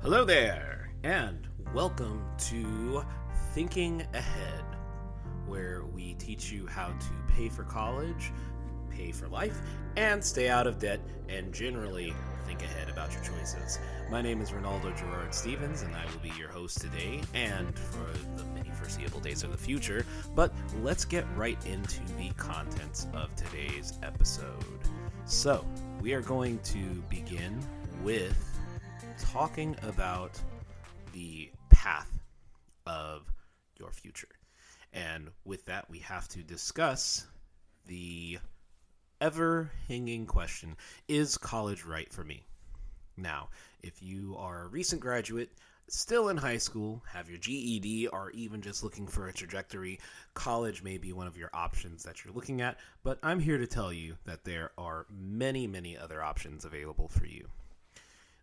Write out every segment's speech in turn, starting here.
Hello there, and welcome to Thinking Ahead, where we teach you how to pay for college, pay for life, and stay out of debt, and generally think ahead about your choices. My name is Ronaldo Gerard Stevens, and I will be your host today and for the many foreseeable days of the future. But let's get right into the contents of today's episode. So, we are going to begin with talking about the path of your future. And with that, we have to discuss the ever-hanging question, is college right for me? Now, if you are a recent graduate, still in high school, have your GED, or even just looking for a trajectory, college may be one of your options that you're looking at, but I'm here to tell you that there are many, many other options available for you.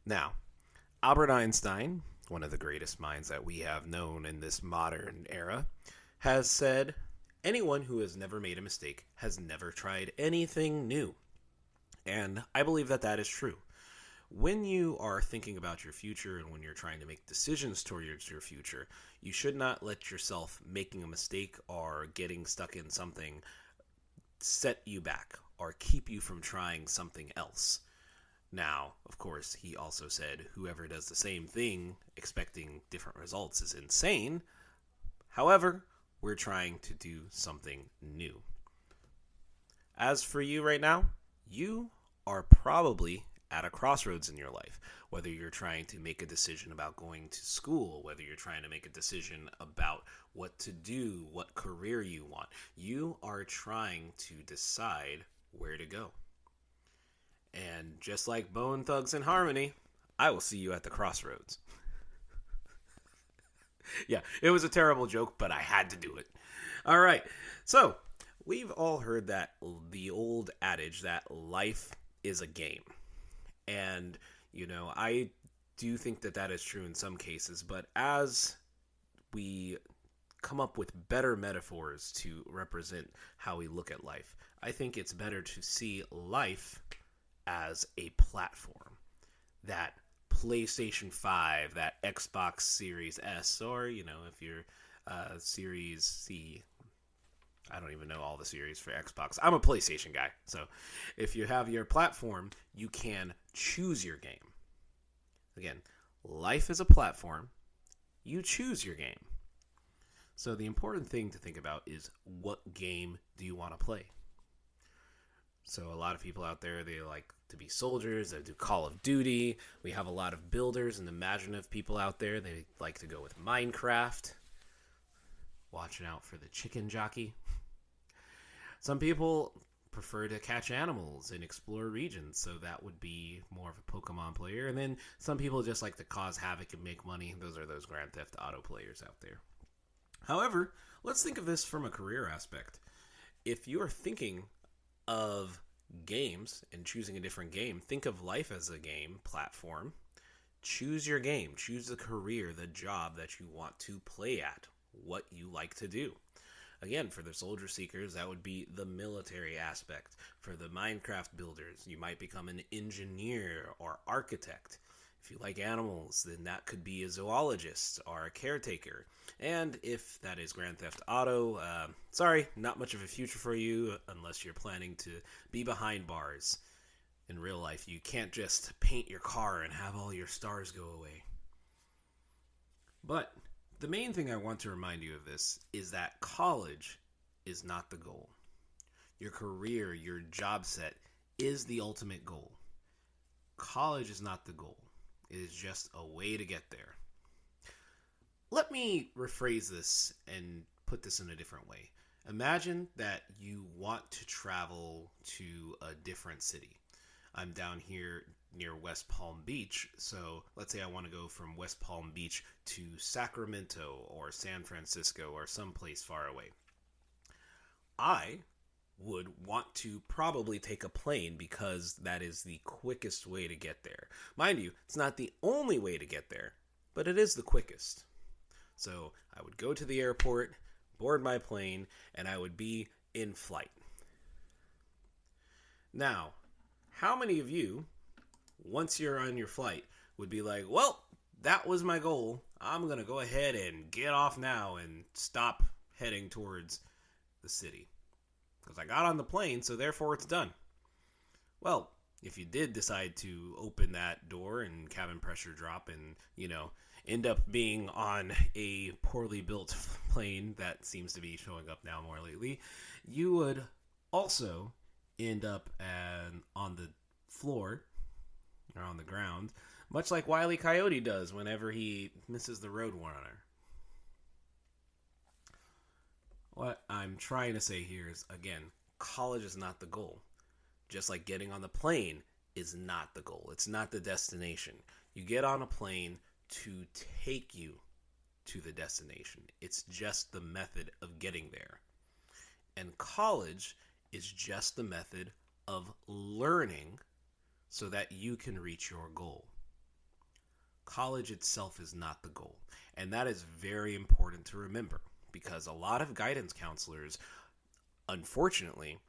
Now, Albert Einstein, one of the greatest minds that we have known in this modern era, has said, anyone who has never made a mistake has never tried anything new. And I believe that that is true. When you are thinking about your future and when you're trying to make decisions towards your future, you should not let yourself making a mistake or getting stuck in something set you back or keep you from trying something else. Now, of course, he also said whoever does the same thing expecting different results is insane. However, we're trying to do something new. As for you right now, you are probably at a crossroads in your life. Whether you're trying to make a decision about going to school, whether you're trying to make a decision about what to do, what career you want, you are trying to decide where to go. And just like Bone Thugs-n-Harmony, I will see you at the crossroads. Yeah, it was a terrible joke, but I had to do it. All right, so we've all heard that the old adage that life is a game. And, I do think that that is true in some cases, but as we come up with better metaphors to represent how we look at life, I think it's better to see life as a platform. That PlayStation 5, that Xbox Series S, or, if you're Series C, I don't even know all the series for Xbox. I'm a PlayStation guy, so if you have your platform, you can choose your game. Again, life is a platform. You choose your game. So the important thing to think about is, what game do you want to play? So a lot of people out there, they like to be soldiers, they do Call of Duty. We have a lot of builders and imaginative people out there. They like to go with Minecraft. Watching out for the chicken jockey. Some people prefer to catch animals and explore regions, so that would be more of a Pokemon player. And then some people just like to cause havoc and make money. Those are those Grand Theft Auto players out there. However, let's think of this from a career aspect. If you're thinking of games and choosing a different game, think of life as a game platform. Choose your game. Choose the career, the job that you want to play at, what you like to do. Again, for the soldier seekers, that would be the military aspect. For the Minecraft builders, you might become an engineer or architect. If you like animals, then that could be a zoologist or a caretaker. And if that is Grand Theft Auto, sorry, not much of a future for you unless you're planning to be behind bars. In real life, you can't just paint your car and have all your stars go away. But the main thing I want to remind you of this is that college is not the goal. Your career, your job set is the ultimate goal. College is not the goal. It is just a way to get there. Let me rephrase this and put this in a different way. Imagine that you want to travel to a different city. I'm down here near West Palm Beach, so let's say I want to go from West Palm Beach to Sacramento or San Francisco or someplace far away. I would want to probably take a plane because that is the quickest way to get there. Mind you, it's not the only way to get there, but it is the quickest. So I would go to the airport, board my plane, and I would be in flight. Now, how many of you, once you're on your flight, would be like, well, that was my goal. I'm going to go ahead and get off now and stop heading towards the city. Because I got on the plane, so therefore it's done. Well, if you did decide to open that door and cabin pressure drop and, end up being on a poorly built plane that seems to be showing up now more lately, you would also end up on the floor or on the ground, much like Wile E. Coyote does whenever he misses the Roadrunner. What I'm trying to say here is, again, college is not the goal. Just like getting on the plane is not the goal. It's not the destination. You get on a plane to take you to the destination. It's just the method of getting there. And college is just the method of learning so that you can reach your goal. College itself is not the goal. And that is very important to remember, because a lot of guidance counselors, unfortunately,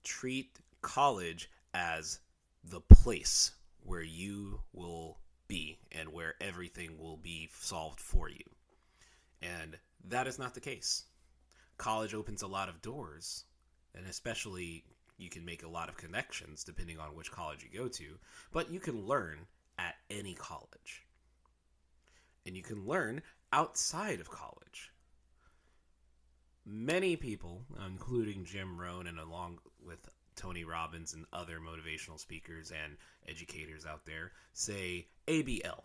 treat college as the place where you will be and where everything will be solved for you. And that is not the case. College opens a lot of doors, and especially you can make a lot of connections depending on which college you go to, but you can learn at any college. And you can learn outside of college. Many people, including Jim Rohn and along with Tony Robbins and other motivational speakers and educators out there, say ABL.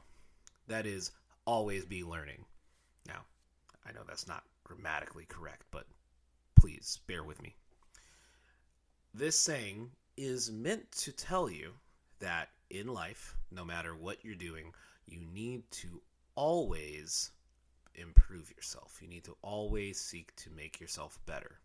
That is, always be learning. Now, I know that's not grammatically correct, but please bear with me. This saying is meant to tell you that in life, no matter what you're doing, you need to always improve yourself. You need to always seek to make yourself better.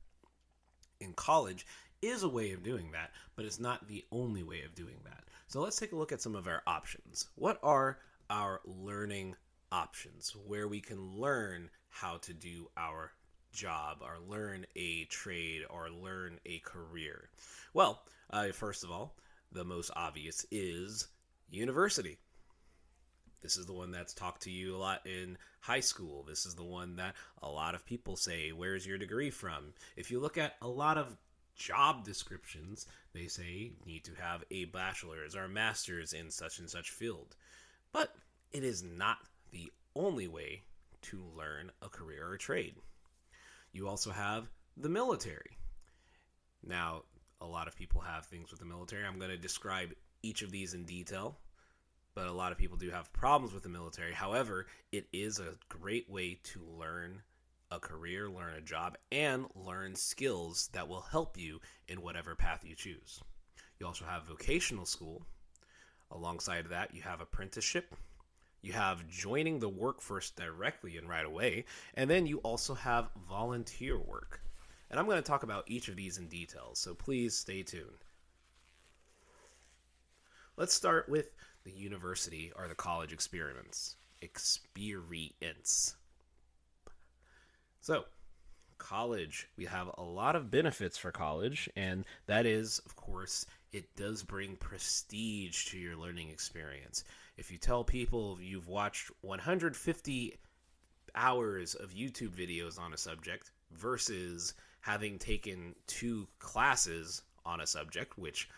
In college is a way of doing that, but it's not the only way of doing that. So let's take a look at some of our options. What are our learning options where we can learn how to do our job or learn a trade or learn a career? Well, first of all, the most obvious is university. This is the one that's talked to you a lot in high school. This is the one that a lot of people say, where's your degree from? If you look at a lot of job descriptions, they say need to have a bachelor's or a master's in such and such field. But it is not the only way to learn a career or a trade. You also have the military. Now, a lot of people have things with the military. I'm going to describe each of these in detail, but a lot of people do have problems with the military. However, it is a great way to learn a career, learn a job, and learn skills that will help you in whatever path you choose. You also have vocational school. Alongside of that, you have apprenticeship. You have joining the workforce directly and right away. And then you also have volunteer work. And I'm going to talk about each of these in detail, so please stay tuned. Let's start with the university or the college experience. So, college, we have a lot of benefits for college, and that is, of course, it does bring prestige to your learning experience. If you tell people you've watched 150 hours of YouTube videos on a subject versus having taken 2 classes on a subject, which,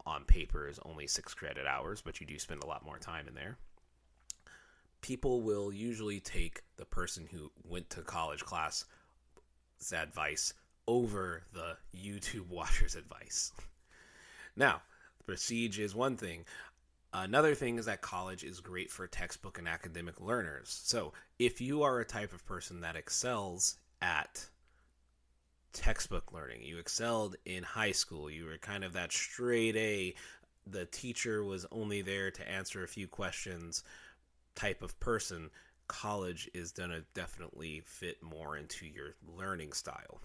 on paper is only 6 credit hours, but you do spend a lot more time in there, people will usually take the person who went to college class advice over the YouTube watcher's advice. Now, prestige is one thing. Another thing is that college is great for textbook and academic learners. So if you are a type of person that excels at textbook learning, you excelled in high school, you were kind of that straight A, the teacher was only there to answer a few questions type of person, college is going to definitely fit more into your learning style.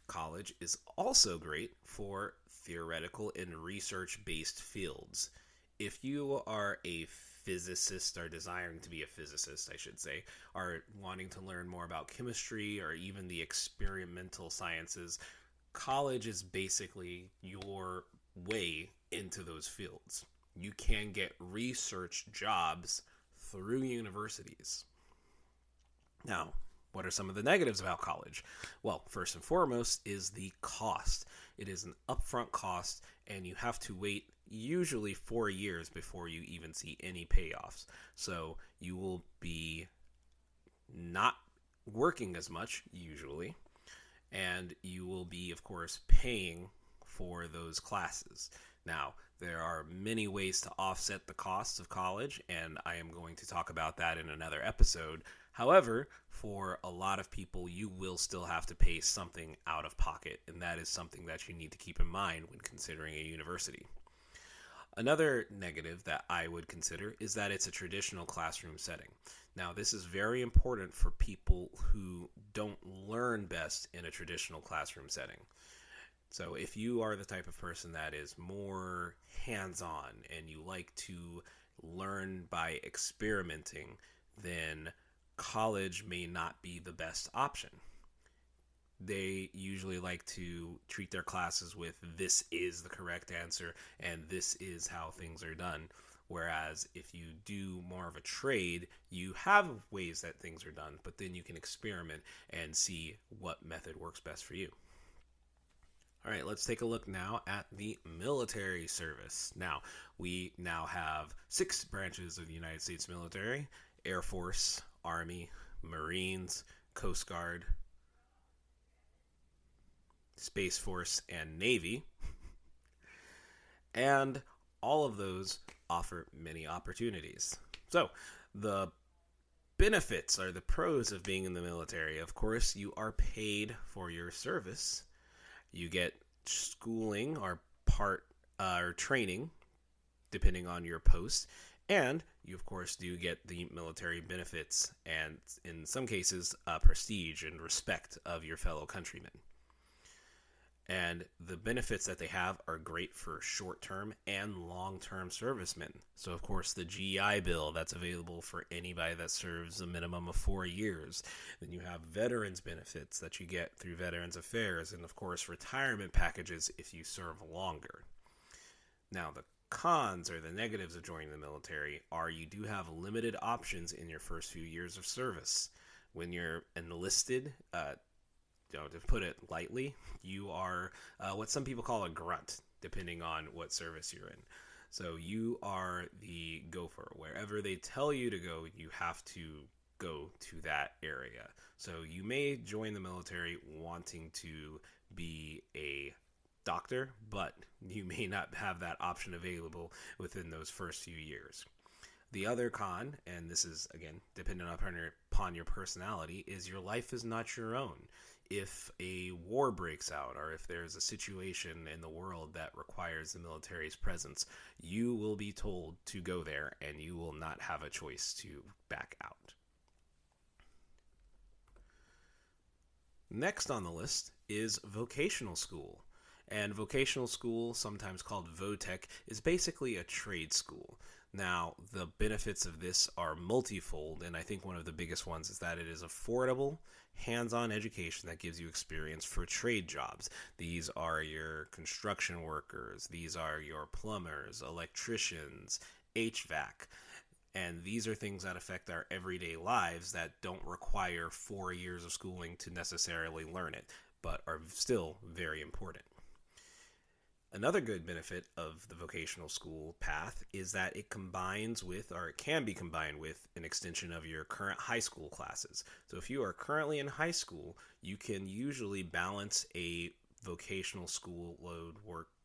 College is also great for theoretical and research-based fields. If you are a physicist or desiring to be a physicist, I should say, or wanting to learn more about chemistry or even the experimental sciences, college is basically your way into those fields. You can get research jobs through universities. Now, what are some of the negatives about college? Well, first and foremost is the cost. It is an upfront cost, and you have to wait usually 4 years before you even see any payoffs. So you will be not working as much, usually, and you will be, of course, paying for those classes. Now, there are many ways to offset the costs of college, and I am going to talk about that in another episode. However, for a lot of people, you will still have to pay something out of pocket, and that is something that you need to keep in mind when considering a university. Another negative that I would consider is that it's a traditional classroom setting. Now, this is very important for people who don't learn best in a traditional classroom setting. So if you are the type of person that is more hands-on and you like to learn by experimenting, then college may not be the best option. They usually like to treat their classes with this is the correct answer and this is how things are done. Whereas if you do more of a trade, you have ways that things are done, but then you can experiment and see what method works best for you. All right, let's take a look now at the military service. Now, we now have 6 branches of the United States military: Air Force, Army, Marines, Coast Guard, Space Force, and Navy. And all of those offer many opportunities. So, the benefits are the pros of being in the military. Of course, you are paid for your service. You get schooling or training, depending on your post, and you, of course, do get the military benefits and, in some cases, prestige and respect of your fellow countrymen. And the benefits that they have are great for short-term and long-term servicemen. So, of course, the GI Bill, that's available for anybody that serves a minimum of 4 years. Then you have veterans benefits that you get through Veterans Affairs. And, of course, retirement packages if you serve longer. Now, the cons or the negatives of joining the military are you do have limited options in your first few years of service. When you're enlisted, to put it lightly, you are what some people call a grunt, depending on what service you're in. So you are the gopher. Wherever they tell you to go, you have to go to that area. So you may join the military wanting to be a doctor, but you may not have that option available within those first few years. The other con, and this is, again, dependent upon your personality, is your life is not your own. If a war breaks out or if there's a situation in the world that requires the military's presence, you will be told to go there and you will not have a choice to back out. Next on the list is vocational school. And vocational school, sometimes called VOTEC, is basically a trade school. Now, the benefits of this are multifold, and I think one of the biggest ones is that it is affordable, hands-on education that gives you experience for trade jobs. These are your construction workers, these are your plumbers, electricians, HVAC, and these are things that affect our everyday lives that don't require 4 years of schooling to necessarily learn it, but are still very important. Another good benefit of the vocational school path is that it combines with, or it can be combined with, an extension of your current high school classes. So if you are currently in high school, you can usually balance a vocational school workload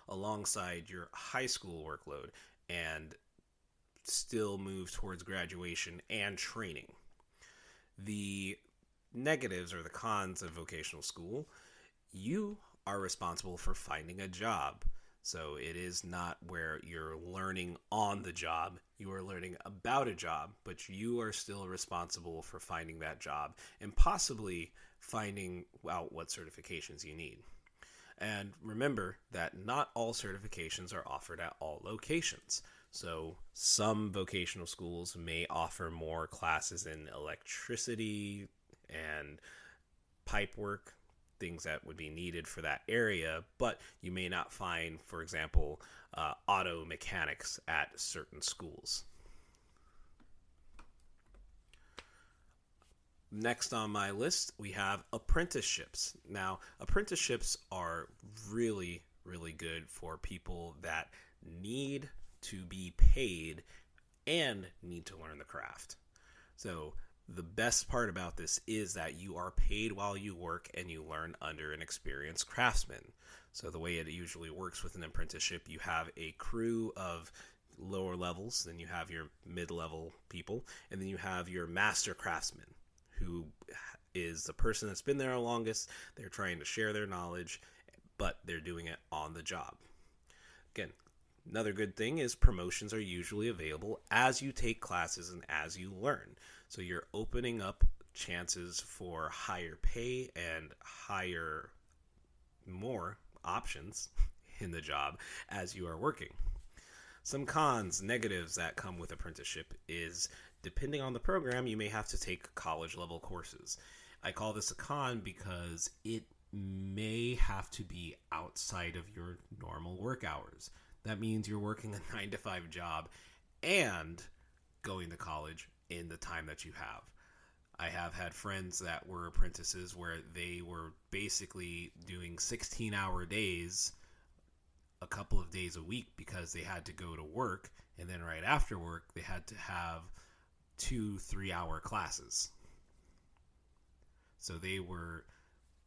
alongside your high school workload and still move towards graduation and training. The negatives or the cons of vocational school: you are responsible for finding a job. So it is not where you're learning on the job, you are learning about a job, but you are still responsible for finding that job and possibly finding out what certifications you need. And remember that not all certifications are offered at all locations. So some vocational schools may offer more classes in electricity and pipe work things that would be needed for that area, but you may not find, for example, auto mechanics at certain schools. Next on my list, we have apprenticeships. Now, apprenticeships are really, really good for people that need to be paid and need to learn the craft. So the best part about this is that you are paid while you work and you learn under an experienced craftsman. So the way it usually works with an apprenticeship, you have a crew of lower levels, then you have your mid-level people, and then you have your master craftsman, who is the person that's been there the longest. They're trying to share their knowledge, but they're doing it on the job. Again, another good thing is promotions are usually available as you take classes and as you learn. So you're opening up chances for higher pay and more options in the job as you are working. Some cons, negatives that come with apprenticeship is, depending on the program, you may have to take college level courses. I call this a con because it may have to be outside of your normal work hours. That means you're working a 9-to-5 job and going to college in the time that you have. I have had friends that were apprentices where they were basically doing 16-hour days a couple of days a week because they had to go to work, and then right after work they had to have 2-3-hour classes. So they were,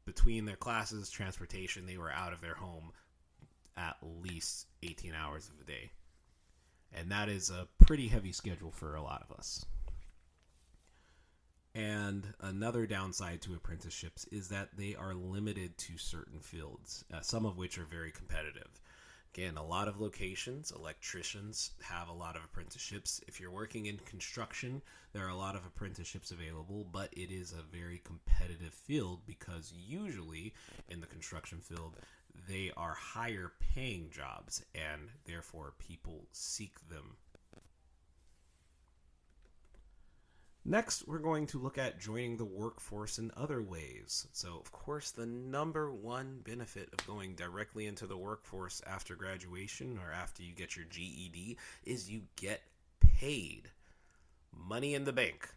between their classes, transportation, they were out of their home at least 18 hours of a day. And that is a pretty heavy schedule for a lot of us. And another downside to apprenticeships is that they are limited to certain fields, some of which are very competitive. Again, a lot of locations, electricians have a lot of apprenticeships. If you're working in construction, there are a lot of apprenticeships available, but it is a very competitive field because usually in the construction field, they are higher paying jobs and therefore people seek them. Next, we're going to look at joining the workforce in other ways. So, of course, the number one benefit of going directly into the workforce after graduation or after you get your GED is you get paid. Money in the bank.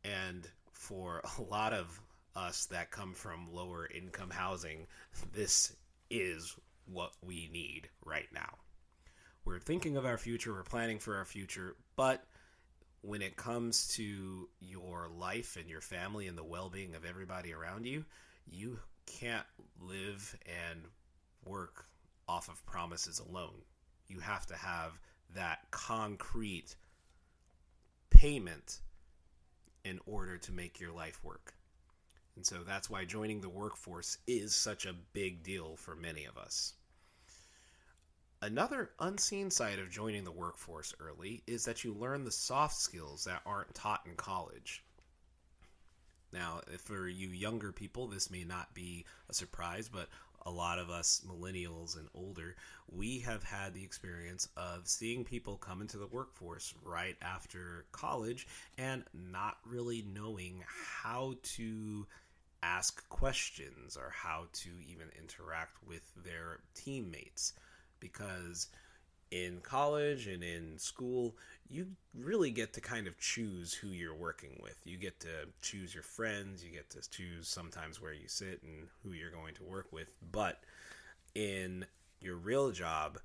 And for a lot of us that come from lower income housing, this is what we need right now. We're thinking of our future, we're planning for our future, but when it comes to your life and your family and the well-being of everybody around you, you can't live and work off of promises alone. You have to have that concrete payment in order to make your life work. And so that's why joining the workforce is such a big deal for many of us. Another unseen side of joining the workforce early is that you learn the soft skills that aren't taught in college. Now, for you younger people, this may not be a surprise, but a lot of us millennials and older, we have had the experience of seeing people come into the workforce right after college and not really knowing how to ask questions or how to even interact with their teammates. Because in college and in school, you really get to kind of choose who you're working with. You get to choose your friends, you get to choose sometimes where you sit and who you're going to work with. But in your real job,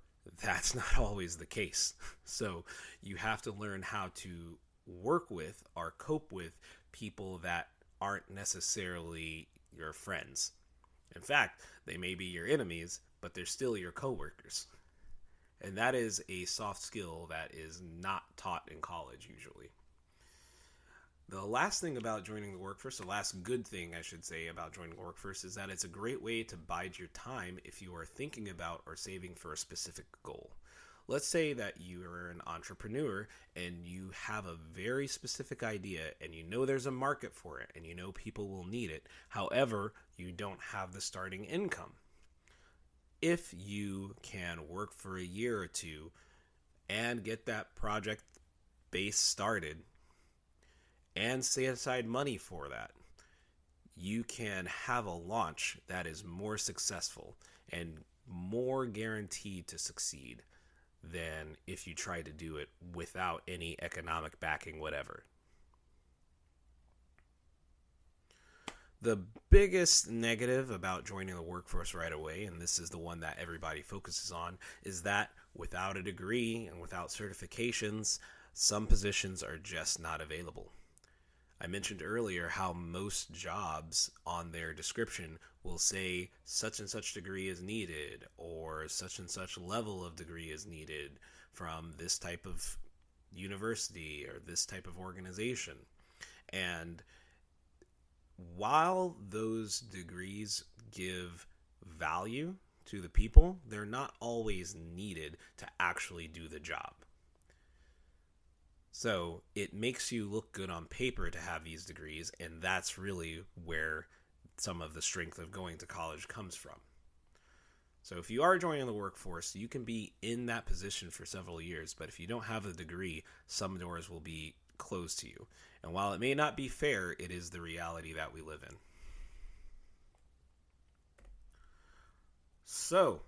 that's not always the case. So you have to learn how to work with or cope with people that aren't necessarily your friends. In fact, they may be your enemies, but they're still your coworkers. And that is a soft skill that is not taught in college usually. The last thing about joining the workforce, the last good thing I should say about joining the workforce, is that it's a great way to bide your time if you are thinking about or saving for a specific goal. Let's say that you are an entrepreneur and you have a very specific idea and you know there's a market for it and you know people will need it. However, you don't have the starting income. If you can work for a year or two and get that project base started and set aside money for that, you can have a launch that is more successful and more guaranteed to succeed than if you try to do it without any economic backing, whatever. The biggest negative about joining the workforce right away, and this is the one that everybody focuses on, is that without a degree and without certifications, some positions are just not available. I mentioned earlier how most jobs on their description will say such and such degree is needed, or such and such level of degree is needed from this type of university or this type of organization. And while those degrees give value to the people, they're not always needed to actually do the job. So it makes you look good on paper to have these degrees, and that's really where some of the strength of going to college comes from. So if you are joining the workforce, you can be in that position for several years, but if you don't have a degree, some doors will be closed to you. And while it may not be fair, it is the reality that we live in. So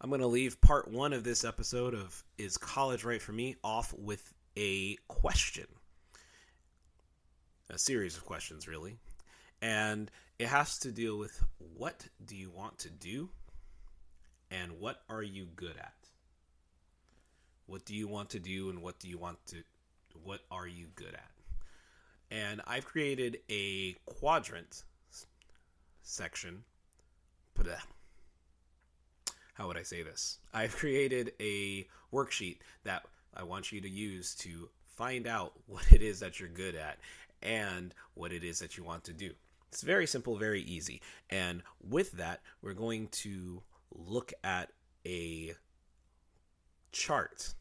I'm going to leave part 1 of this episode of Is College Right for Me off with a question. A series of questions, really. And it has to deal with, what do you want to do? And what are you good at? What do you want to do, and what are you good at? And I've created a quadrant section. How would I say this? I've created a worksheet that I want you to use to find out what it is that you're good at and what it is that you want to do. It's very simple, very easy. And with that, we're going to look at a chart.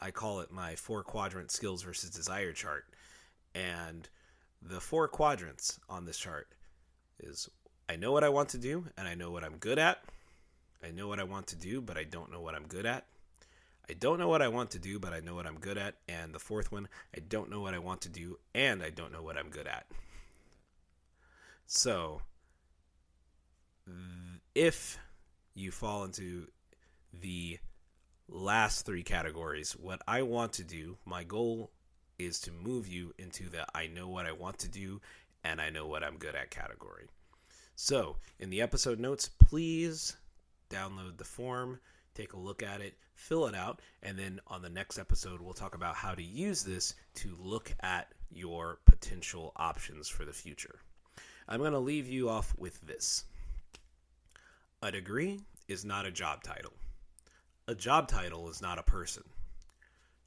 I call it my 4-quadrant skills versus desire chart. And the 4 quadrants on this chart is, I know what I want to do and I know what I'm good at. I know what I want to do, but I don't know what I'm good at. I don't know what I want to do, but I know what I'm good at. And the 4th one, I don't know what I want to do, and I don't know what I'm good at. So, if you fall into the last 3 categories, what I want to do, my goal is to move you into the I know what I want to do, and I know what I'm good at category. So, in the episode notes, please download the form, take a look at it, fill it out, and then on the next episode, we'll talk about how to use this to look at your potential options for the future. I'm going to leave you off with this. A degree is not a job title. A job title is not a person.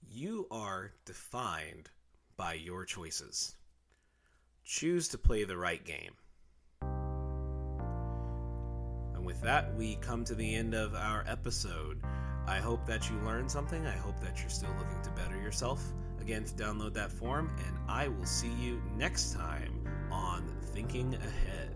You are defined by your choices. Choose to play the right game. And with that, we come to the end of our episode. I hope that you learned something. I hope that you're still looking to better yourself. Again, download that form, and I will see you next time on Thinking Ahead.